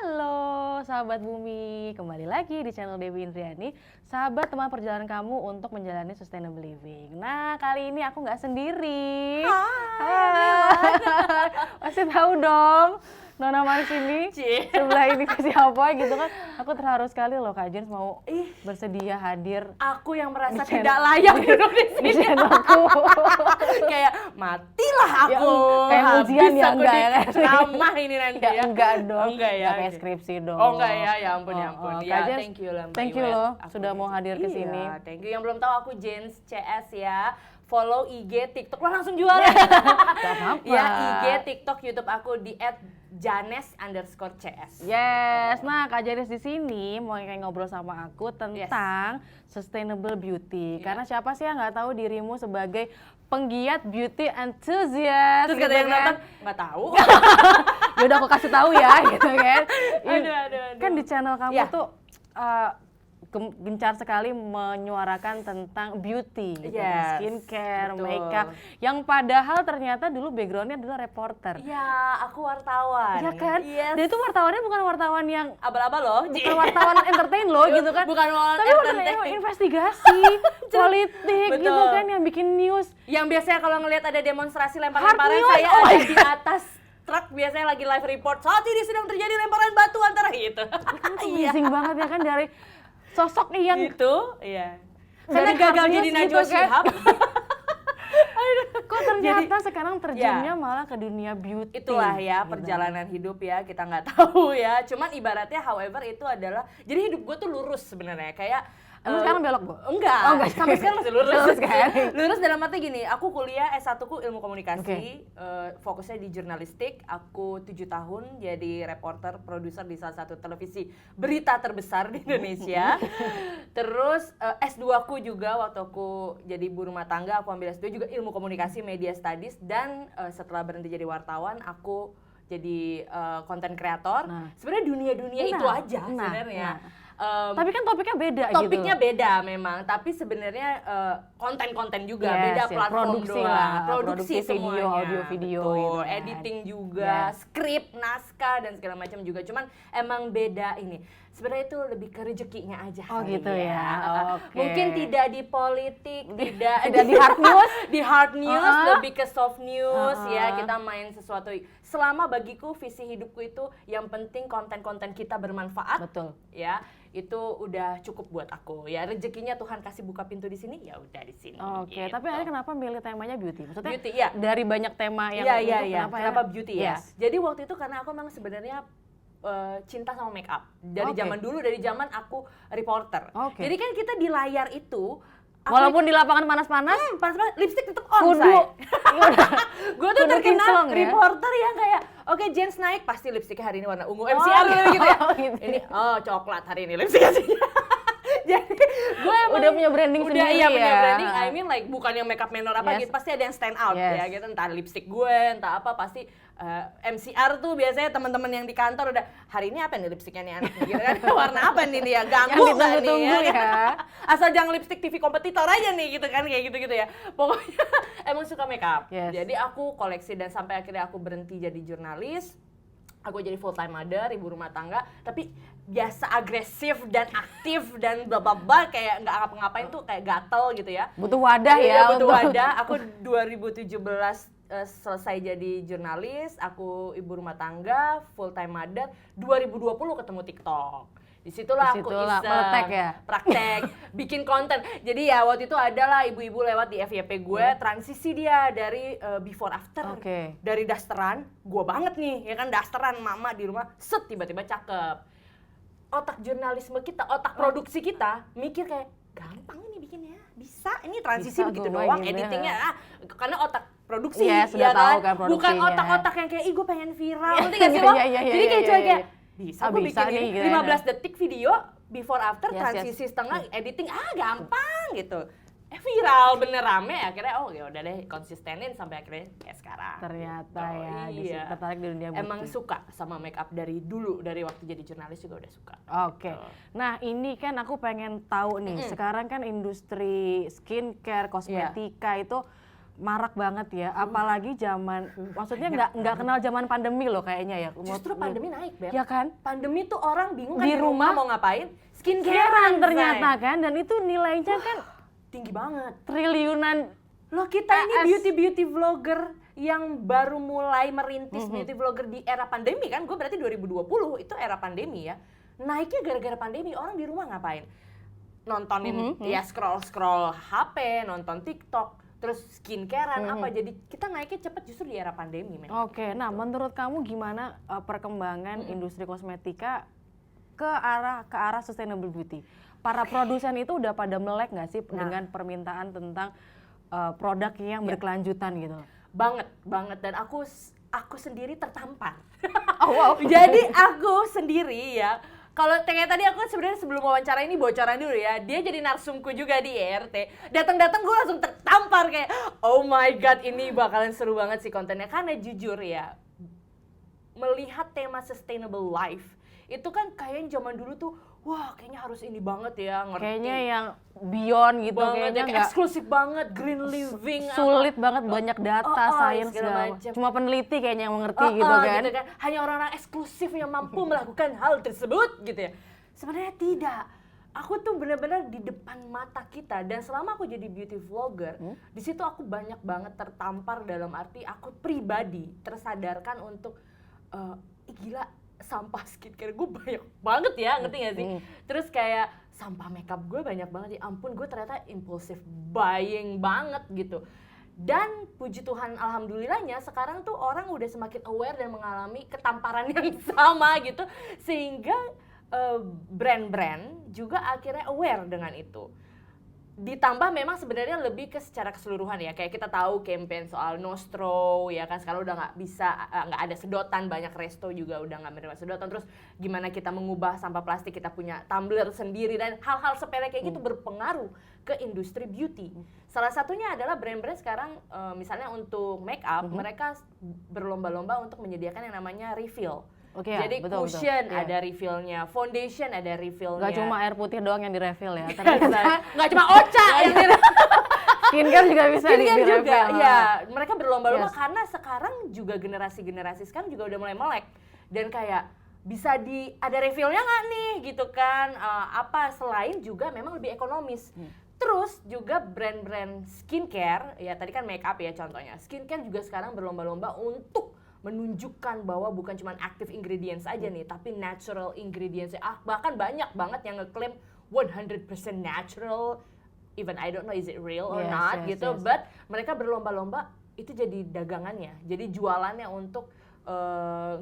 Halo sahabat bumi, kembali lagi di channel Dewi Indriani, sahabat teman perjalanan kamu untuk menjalani sustainable living. Nah, kali ini aku nggak sendiri. Hai. Pasti tahu dong Nona Manis ini sebelah ini siapa gitu kan. Aku terharu sekali loh Kak Jens mau bersedia hadir. Aku yang merasa tidak layak duduk di sini. Channelku. Kayak matilah aku. Kayak ujian ya enggak ya kan? Ceramah ini nanti ya. Enggak dong. Enggak ya. Enggak kayak skripsi dong. Oh enggak ya, ya ampun ya ampun. Kak Ya, Jens, thank you lah Mbak thank you Iwet. loh Aku sudah mau hadir ke sini. Iya, thank you. Yang belum tahu aku Jens CS ya. Follow IG, TikTok, lo langsung jualan. Gak apa-apa. Ya, IG, TikTok, YouTube aku di @janes_cs. Yes, nah Kak Janes di sini mau kayak ngobrol sama aku tentang sustainable beauty. Karena siapa sih yang nggak tahu dirimu sebagai penggiat beauty enthusiast? Terus kata yang nonton, nggak tahu. Ya udah aku kasih tahu ya, gitu kan? Aduh. Kan di channel kamu Ya. tuh gencar sekali menyuarakan tentang beauty, gitu, Yes, skincare, betul. makeup, yang padahal ternyata dulu backgroundnya adalah reporter. Ya, aku wartawan. Iya kan? Yes. Dan itu wartawannya bukan wartawan yang Abal-abal loh. bukan wartawan entertain loh gitu kan. Bukan wartawan Tapi wartawan entertain. yang investigasi, politik gitu Betul. kan, yang bikin news. Yang biasanya kalau ngelihat ada demonstrasi Hard lempar-lemparan, news, saya oh ada my di atas truk, biasanya lagi live report. Saat ini sedang terjadi lemparan batu antara itu. Itu amazing banget ya kan, dari sosok yang Itu, iya. Karena dari gagal hard jadi news Najwa gitu kan. Shihab. Kok ternyata sekarang terjunnya Ya. malah ke dunia beauty. Itulah ya gitu. perjalanan hidup ya, kita nggak tahu ya. Cuman ibaratnya however itu adalah, jadi hidup gue tuh lurus sebenarnya. Kayak Emang sekarang belok, Bu? Enggak, Oh, enggak. sampai sekarang masih lurus. Lurus kan? Lurus dalam arti gini, aku kuliah S1-ku ilmu komunikasi, Oke. fokusnya di jurnalistik. Aku 7 tahun jadi reporter, produser di salah satu televisi berita terbesar di Indonesia. Terus S2-ku juga waktu aku jadi ibu rumah tangga, aku ambil S2 juga ilmu komunikasi media studies. Dan setelah berhenti jadi wartawan, aku jadi content creator. Nah. Sebenarnya dunia-dunia itu aja sebenarnya. Tapi kan topiknya beda Topiknya gitu. beda memang, tapi sebenarnya konten-konten juga Yes, beda ya, platform produksi doang. lah, Produksi produksi video, semuanya, audio-video betul. gitu kan. Editing juga, Yes. skrip, naskah dan segala macam juga. Cuman emang beda ini. Sebenarnya itu lebih ke rezekinya aja. Oh kali gitu ya, oke. Mungkin tidak di politik, tidak Tidak di hard news. di hard news, Uh-uh. lebih ke soft news ya. Uh-uh. Kita main sesuatu. Selama bagiku visi hidupku itu yang penting konten-konten kita bermanfaat. Betul. Ya, itu udah cukup buat aku. Ya, rezekinya Tuhan kasih buka pintu di sini, ya udah di sini. Oke, gitu. tapi akhirnya kenapa milih temanya beauty? Maksudnya Beauty, ya. dari banyak tema yang Iya. itu, Kenapa beauty ya? Yes. Jadi waktu itu karena aku memang sebenarnya cinta sama make up. Dari Oke. zaman dulu, dari zaman aku reporter. Oke. Jadi kan kita di layar itu aku Walaupun di lapangan panas-panas, panas-panas lipstick tetap on, kudu say. Gue tuh kudu terkenal kinclong ya? reporter yang kayak oke, Jens naik pasti lipstiknya hari ini warna ungu, Oh, MCR gitu ya. gitu. Ini coklat hari ini lipstiknya. Jadi gue emang Udah punya branding udah, sendiri iya, punya ya. branding. I mean like bukan yang makeup menor apa Yes. gitu, pasti ada yang stand out Yes. ya gitu. Entah lipstick gue, entah apa, pasti MCR tuh biasanya teman-teman yang di kantor udah hari ini apa nih lipstiknya nih anak gitu kan. Warna apa nih dia? Ganggu Yang nggak nih ditunggu-tunggu ya. Asal jangan lipstik TV kompetitor aja nih gitu kan, kayak gitu-gitu ya. Pokoknya emang suka makeup. Yes. Jadi aku koleksi dan sampai akhirnya aku berhenti jadi jurnalis. Aku jadi full time mother, ibu rumah tangga, tapi biasa agresif dan aktif dan bla kayak nggak ngapa-ngapain tuh kayak gatel gitu ya. butuh wadah ya. Iya, butuh untuk- wadah. Aku 2017 selesai jadi jurnalis, aku ibu rumah tangga, full time mother. 2020 ketemu TikTok. Disitulah aku Disitulah iseng, praktek ya? praktek, bikin konten. Jadi ya waktu itu adalah ibu-ibu lewat di FYP gue, transisi dia dari before after. Oke. Dari dasteran, gue banget nih, ya kan dasteran mama di rumah, set tiba-tiba cakep. Otak jurnalisme kita, otak produksi kita, mikir kayak gampang ini bikinnya, bisa, ini transisi Bisa, begitu gue doang, gini, editingnya, karena otak produksi, Iya, sudah ya tahu kan bukan produksinya. otak-otak yang kayak, ih gue pengen viral, Iya, ngerti gak sih lo? iya, iya, Jadi iya, kayak iya, cuma iya. kayak, bisa gue Bisa bikin nih, ini, gitu 15 detik video, before after, Yes, transisi yes. setengah, editing, gampang gitu. Viral, bener rame, akhirnya oh ya udah deh konsistenin sampai akhirnya kayak sekarang. Ternyata Gitu. ya, Iya. tertarik di dunia beauty. Emang suka sama make up dari dulu, dari waktu jadi jurnalis juga udah suka. Oke, Gitu. nah ini kan aku pengen tahu nih, sekarang kan industri skincare, kosmetika itu marak banget ya, apalagi zaman, maksudnya nggak kenal zaman pandemi loh kayaknya ya. Justru pandemi naik, Beb. Ya kan? Pandemi tuh orang bingung kan Di di rumah rumah mau ngapain? Sekarang Skincare ternyata kan, dan itu nilainya kan tinggi banget. triliunan. Loh kita ini AS. beauty vlogger yang baru mulai merintis beauty vlogger di era pandemi kan, gue berarti 2020 itu era pandemi ya. Naiknya gara-gara pandemi, orang di rumah ngapain? Nontonin ya scroll HP, nonton TikTok, terus skincarean apa, jadi kita naiknya cepet justru di era pandemi. Oke, nah menurut kamu gimana perkembangan industri kosmetika ke arah sustainable beauty? Para produsen itu udah pada melek nggak sih dengan permintaan tentang produk yang berkelanjutan gitu? Banget, dan aku sendiri tertampar. Oh wow. Jadi aku sendiri ya, kalau kayak tadi aku sebenarnya sebelum wawancara ini bocoran dulu ya, dia jadi narsumku juga di ERT. Datang-datang gue langsung tertampar kayak, oh my god, ini bakalan seru banget sih kontennya. Karena jujur ya, melihat tema sustainable life itu kan kayaknya zaman dulu tuh, wah kayaknya harus ini banget ya, ngerti. Kayaknya yang beyond gitu, Banget, kayaknya yang nggak eksklusif banget, green living, sulit banget, banyak data, sains segala macam. cuma peneliti kayaknya yang mengerti gitu kan. Hanya orang-orang eksklusif yang mampu melakukan hal tersebut gitu ya. Sebenarnya tidak. Aku tuh benar-benar di depan mata kita, dan selama aku jadi beauty vlogger, di situ aku banyak banget tertampar, dalam arti aku pribadi tersadarkan untuk gila, sampah skincare gue banyak banget ya, ngerti gak sih? Terus kayak sampah makeup gue banyak banget, ya ampun gue ternyata impulsive buying banget gitu. Dan puji Tuhan alhamdulillahnya sekarang tuh orang udah semakin aware dan mengalami ketamparan yang sama gitu, sehingga brand-brand juga akhirnya aware dengan itu. Ditambah memang sebenarnya lebih ke secara keseluruhan ya, kayak kita tahu campaign soal no straw ya kan, sekarang udah nggak bisa, nggak ada sedotan, banyak resto juga udah nggak menerima sedotan. Terus gimana kita mengubah sampah plastik, kita punya tumbler sendiri, dan hal-hal sepele kayak gitu berpengaruh ke industri beauty. Salah satunya adalah brand-brand sekarang misalnya untuk make up, mereka berlomba-lomba untuk menyediakan yang namanya refill. Oke, jadi betul, cushion betul. ada refillnya, foundation ada refillnya. Gak cuma air putih doang yang di-refill ya, nggak cuma Ocha yang skincare juga bisa skincare di-refill. juga, ya mereka berlomba-lomba Yes. karena sekarang juga generasi sekarang juga udah mulai melek, dan kayak bisa ada refillnya nggak nih gitu kan, apa selain juga memang lebih ekonomis. Terus juga brand-brand skincare, ya tadi kan make up ya contohnya, skincare juga sekarang berlomba-lomba untuk menunjukkan bahwa bukan cuma active ingredients aja nih, tapi natural ingredients. Bahkan banyak banget yang ngeklaim 100% natural, even I don't know is it real or not gitu, but mereka berlomba-lomba, itu jadi dagangannya, jadi jualannya untuk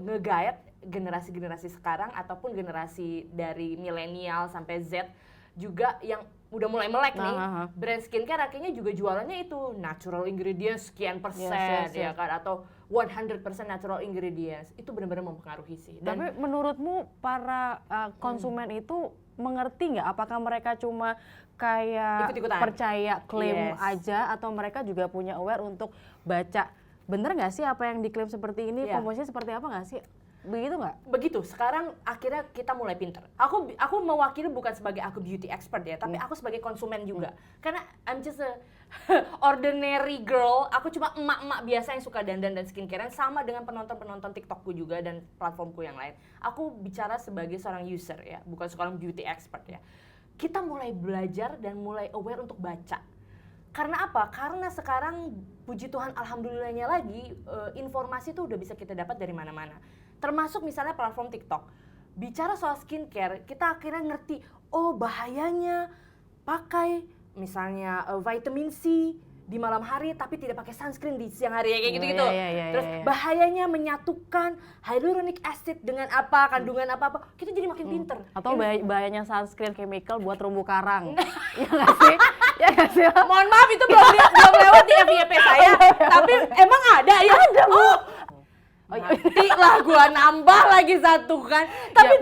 nge-guide generasi-generasi sekarang ataupun generasi dari milenial sampai Z juga yang udah mulai melek nih. Brand skincare akhirnya juga jualannya itu natural ingredients sekian persen ya kan, atau 100% natural ingredients. Itu benar-benar mempengaruhi sih. Dan tapi menurutmu para konsumen itu mengerti nggak? Apakah mereka cuma kayak ikut-ikutan, percaya klaim aja, atau mereka juga punya aware untuk baca bener nggak sih apa yang diklaim seperti ini, komposisinya seperti apa nggak sih? Begitu nggak? Begitu. Sekarang akhirnya kita mulai pinter. Aku mewakili bukan sebagai aku beauty expert ya, tapi aku sebagai konsumen juga. Karena I'm just a ordinary girl. Aku cuma emak-emak biasa yang suka dandan dan skincare, sama dengan penonton-penonton TikTokku juga dan platformku yang lain. Aku bicara sebagai seorang user ya, bukan seorang beauty expert ya. Kita mulai belajar dan mulai aware untuk baca. Karena apa? Karena sekarang puji Tuhan alhamdulillahnya lagi, informasi itu udah bisa kita dapat dari mana-mana. Termasuk misalnya platform TikTok. Bicara soal skincare, kita akhirnya ngerti, oh bahayanya pakai misalnya vitamin C di malam hari tapi tidak pakai sunscreen di siang hari, kayak gitu-gitu. Terus bahayanya menyatukan hyaluronic acid dengan apa, kandungan apa-apa, kita jadi makin pinter. Atau bahayanya sunscreen chemical buat terumbu karang. Ya nggak sih? Ya nggak sih? Mohon maaf, itu belum lewat di FYP saya, tapi emang ada ya? Ada, Bu. Nanti lah gua nambah lagi satu kan. Tapi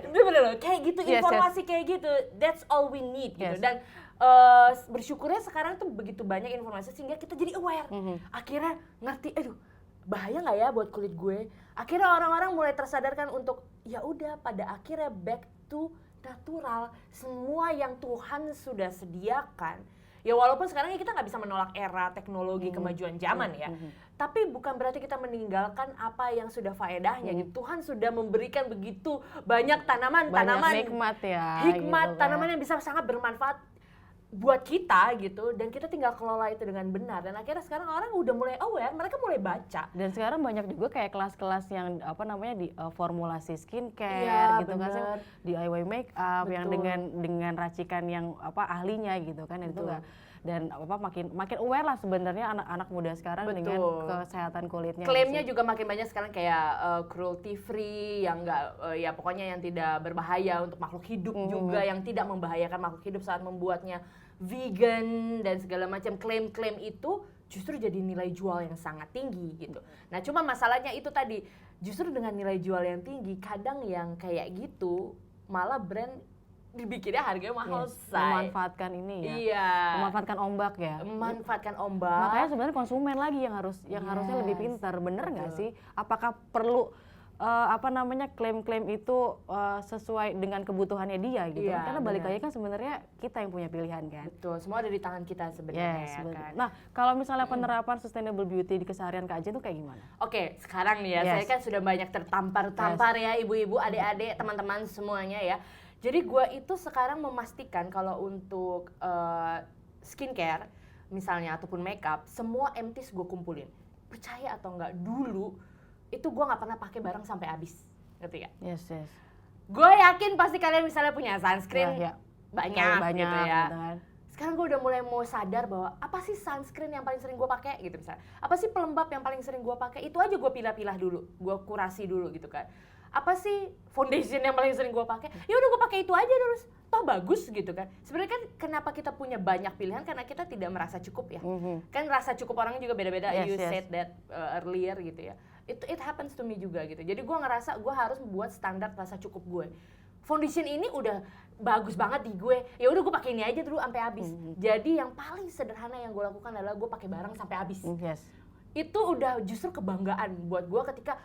bener loh, kayak gitu, informasi kayak gitu, that's all we need gitu. Dan bersyukurnya sekarang tuh begitu banyak informasi sehingga kita jadi aware. Akhirnya ngerti, aduh bahaya nggak ya buat kulit gue. Akhirnya orang-orang mulai tersadarkan untuk ya udah, pada akhirnya back to natural. Semua yang Tuhan sudah sediakan Ya walaupun sekarang kita nggak bisa menolak era teknologi kemajuan zaman ya, tapi bukan berarti kita meninggalkan apa yang sudah faedahnya gitu. Tuhan sudah memberikan begitu banyak tanaman hikmat ya, hikmat gitu, tanaman yang bisa sangat bermanfaat buat kita gitu, dan kita tinggal kelola itu dengan benar. Dan akhirnya sekarang orang udah mulai aware, mereka mulai baca. Dan sekarang banyak juga kayak kelas-kelas yang apa namanya di formulasi skincare Iya, gitu kan sih, bener. DIY makeup yang Betul. dengan racikan yang apa ahlinya gitu kan. Itu Betul. enggak, dan apa makin aware lah sebenarnya anak-anak muda sekarang dengan Betul. kesehatan kulitnya. Klaimnya juga makin banyak sekarang kayak cruelty free, yang enggak ya pokoknya yang tidak berbahaya untuk makhluk hidup juga, yang tidak membahayakan makhluk hidup saat membuatnya vegan dan segala macam. Klaim-klaim itu justru jadi nilai jual yang sangat tinggi gitu. Nah, cuma masalahnya itu tadi, justru dengan nilai jual yang tinggi, kadang yang kayak gitu malah brand dibikinnya harganya mahal, say. Memanfaatkan ini ya. Iya. Memanfaatkan ombak ya. Memanfaatkan ombak. Makanya sebenarnya konsumen lagi yang harusnya lebih pintar, bener nggak sih? Apakah perlu apa namanya klaim-klaim itu sesuai dengan kebutuhannya dia gitu? Iya, Karena balik benar. lagi kan sebenarnya kita yang punya pilihan kan. Betul, semua ada di tangan kita sebenarnya Yes, ya betul. kan. Nah, kalau misalnya penerapan sustainable beauty di keseharian Kak Jen tuh kayak gimana? Oke, sekarang nih ya, Yes. saya kan sudah banyak tertampar ya, ibu-ibu, adik-adik, teman-teman semuanya ya. Jadi gue itu sekarang memastikan kalau untuk skincare misalnya ataupun makeup, semua empties gue kumpulin. Percaya atau enggak, dulu itu gue nggak pernah pakai barang sampai habis, ngerti gak? Yes. Gue yakin pasti kalian misalnya punya sunscreen Ya. banyak gitu ya. Gitu kan. Sekarang gue udah mulai mau sadar bahwa apa sih sunscreen yang paling sering gue pakai gitu misalnya. Apa sih pelembab yang paling sering gue pakai? Itu aja gue pilah-pilah dulu, gue kurasi dulu gitu kan. Apa sih foundation yang paling sering gue pakai? Ya udah gue pakai itu aja terus. Toh bagus gitu kan. Sebenarnya kan kenapa kita punya banyak pilihan, karena kita tidak merasa cukup ya. Kan rasa cukup orang juga beda-beda. Yes, You yes. said that earlier gitu ya. It happens to me juga gitu. Jadi gue ngerasa gue harus membuat standar rasa cukup gue. Foundation ini udah bagus banget di gue, ya udah gue pakai ini aja dulu sampai habis. Jadi yang paling sederhana yang gue lakukan adalah gue pakai barang sampai habis. Yes. Itu udah justru kebanggaan buat gue ketika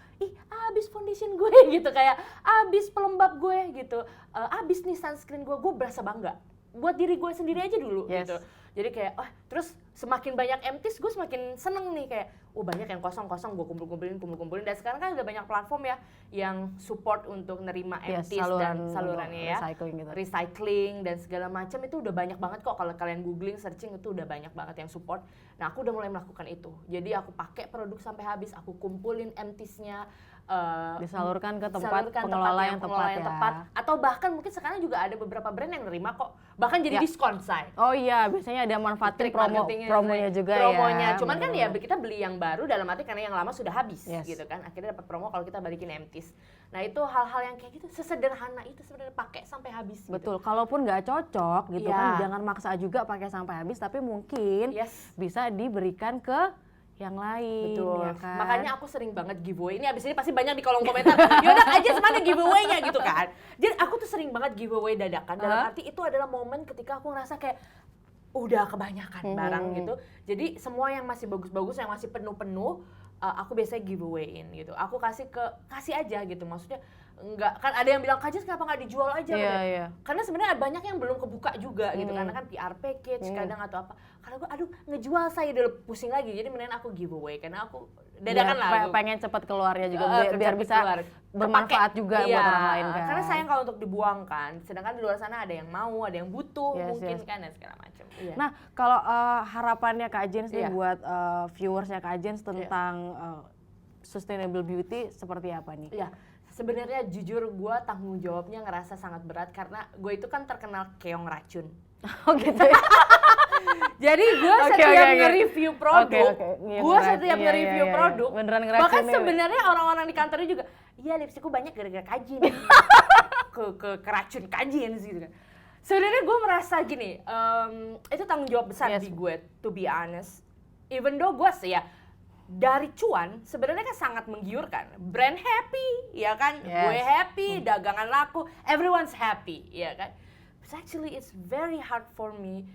habis foundation gue gitu, kayak habis pelembab gue gitu, habis nih sunscreen gue berasa bangga buat diri gue sendiri aja dulu. Yes. Gitu. Jadi kayak terus semakin banyak empties gue semakin seneng nih, kayak banyak yang kosong-kosong gue kumpul-kumpulin. Dan sekarang kan udah banyak platform ya yang support untuk nerima Yes, empties dan salurannya ya, recycling gitu. recycling dan segala macam. Itu udah banyak banget kok, kalau kalian googling, searching, itu udah banyak banget yang support. Nah, aku udah mulai melakukan itu. Jadi aku pakai produk sampai habis, aku kumpulin emptiesnya, disalurkan ke tempat pengelola yang tepat ya. Atau bahkan mungkin sekarang juga ada beberapa brand yang nerima kok, bahkan jadi Ya. diskon, say. Oh iya, biasanya ada manfaatin Trik marketingnya, promonya juga promonya. ya. Cuman kan Betul. ya kita beli yang baru dalam arti karena yang lama sudah habis. Yes. Gitu kan, akhirnya dapat promo kalau kita balikin empties. Nah, itu hal-hal yang kayak gitu sesederhana itu sebenarnya, pakai sampai habis gitu. Betul, kalaupun nggak cocok gitu Iya. kan, jangan maksa juga pakai sampai habis, tapi mungkin Yes. bisa diberikan ke yang lain. Betul. Ya kan? Makanya aku sering banget giveaway. Ini abis ini pasti banyak di kolom komentar. Yaudah aja mana giveaway-nya gitu kan. Jadi aku tuh sering banget giveaway dadakan. Dalam arti itu adalah momen ketika aku ngerasa kayak udah kebanyakan barang gitu. Jadi semua yang masih bagus-bagus, yang masih penuh-penuh, aku biasanya giveaway-in gitu. Aku kasih aja gitu. Maksudnya enggak, kan ada yang bilang, Kak Jess kenapa nggak dijual aja? Iya. Karena sebenarnya banyak yang belum kebuka juga gitu, karena kan PR package kadang atau apa. Karena gue ngejual saya udah pusing lagi, jadi mendingan aku giveaway karena aku dadakan lah. Aku Pengen cepat keluarnya juga biar cepet bisa keluar. bermanfaat juga Iya, buat orang lain kan. Karena sayang kalau untuk dibuang kan. Sedangkan di luar sana ada yang mau, ada yang butuh Yes, mungkin yes. kan dan segala macam. Iya. Nah, kalau harapannya Kak Jens nih Iya. buat viewersnya Kak Jens tentang sustainable beauty seperti apa nih? Iya, sebenarnya jujur gue tanggung jawabnya ngerasa sangat berat karena gue itu kan terkenal keong racun. Oh gitu ya? Jadi gue Oke, setiap oke. nge-review produk, Oke. Iya, gue setiap iya, nge-review iya. produk, Beneran bahkan ngeracunin. sebenarnya orang-orang di kantornya juga, iya lipstikku banyak gara-gara kajin, ke keracun kajin gitu kan. Sebenarnya gue merasa gini, itu tanggung jawab besar Yes. di gue, to be honest. Even though gue sih ya, dari cuan sebenarnya kan sangat menggiurkan. Brand happy, ya kan? Yes. Gue happy, dagangan laku, everyone's happy, ya kan? But actually it's very hard for me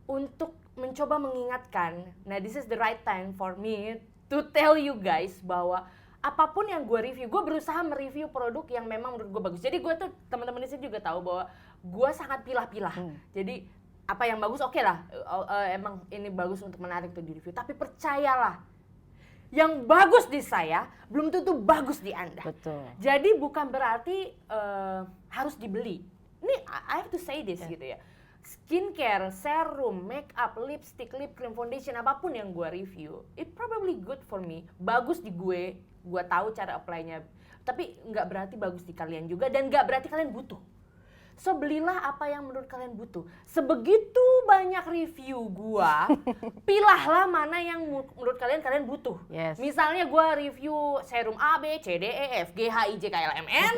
untuk mencoba mengingatkan. Nah, this is the right time for me to tell you guys bahwa apapun yang gue review, gue berusaha mereview produk yang memang menurut gue bagus. Jadi gue tuh, teman-teman di sini juga tahu bahwa gue sangat pilah-pilah. Jadi apa yang bagus oke lah, emang ini bagus untuk menarik tuh di review, tapi percayalah, yang bagus di saya belum tentu bagus di Anda. Betul. Jadi bukan berarti harus dibeli. Ini I have to say this gitu ya. Skincare, serum, make up, lipstick, lip cream, foundation, apapun yang gue review, it probably good for me, bagus di gue tahu cara apply-nya. Tapi nggak berarti bagus di kalian juga, dan nggak berarti kalian butuh. So belilah apa yang menurut kalian butuh. Sebegitu banyak review gua, pilahlah mana yang menurut kalian butuh. Yes. Misalnya gua review serum A, B, C, D, E, F, G, H, I, J, K, L, M, N.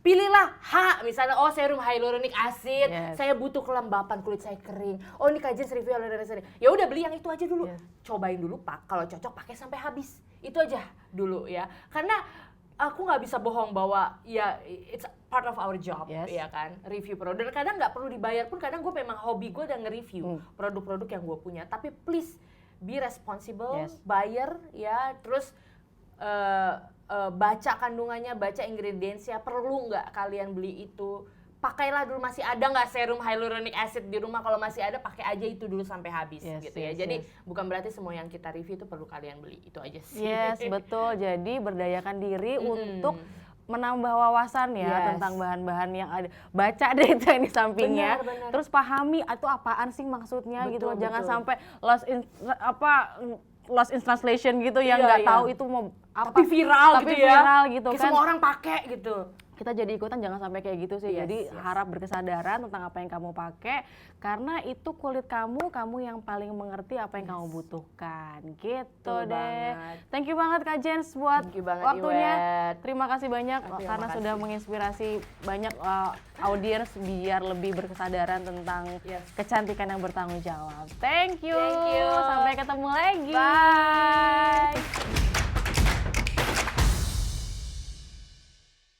Pilihlah H, misalnya serum hyaluronic acid, Yes. saya butuh kelembapan, kulit saya kering. Oh ini kajian review hyaluronic acid. Ya udah beli yang itu aja dulu. Yes. Cobain dulu Pak, kalau cocok pakai sampai habis. Itu aja dulu ya. Karena aku nggak bisa bohong bahwa ya it's part of our job, Yes. ya kan, review produk. Dan kadang nggak perlu dibayar pun, kadang gue memang hobi gue dan nge-review produk-produk yang gue punya. Tapi please be responsible, Yes. buyer ya, terus baca kandungannya, baca ingredientsnya, perlu nggak kalian beli itu. Pakailah dulu, masih ada nggak serum hyaluronic acid di rumah, kalau masih ada pakai aja itu dulu sampai habis. Yes, gitu ya. yes, Jadi yes. bukan berarti semua yang kita review itu perlu kalian beli, itu aja sih. Yes, betul. Jadi berdayakan diri untuk menambah wawasan ya Yes. tentang bahan-bahan yang ada. Baca deh itu yang di sampingnya. Benar, benar. Terus pahami itu apaan sih maksudnya gitu. Betul, Jangan betul. sampai lost in translation gitu yang Iya, nggak iya. tahu itu mau apa. Tapi viral Tapi gitu ya. viral gitu Kayak kan. semua orang pakai gitu. Kita jadi ikutan, jangan sampai kayak gitu sih. Yes, Jadi yes. harap berkesadaran tentang apa yang kamu pakai, karena itu kulit kamu yang paling mengerti apa yang kamu butuhkan. Gitu Betul deh. banget. Thank you banget Kak Jens buat Thank you banget, waktunya. Iwet. Terima kasih banyak Terima karena kasih. sudah menginspirasi banyak audiens biar lebih berkesadaran tentang Yes. kecantikan yang bertanggung jawab. Thank you. Thank you. Sampai ketemu lagi. Bye.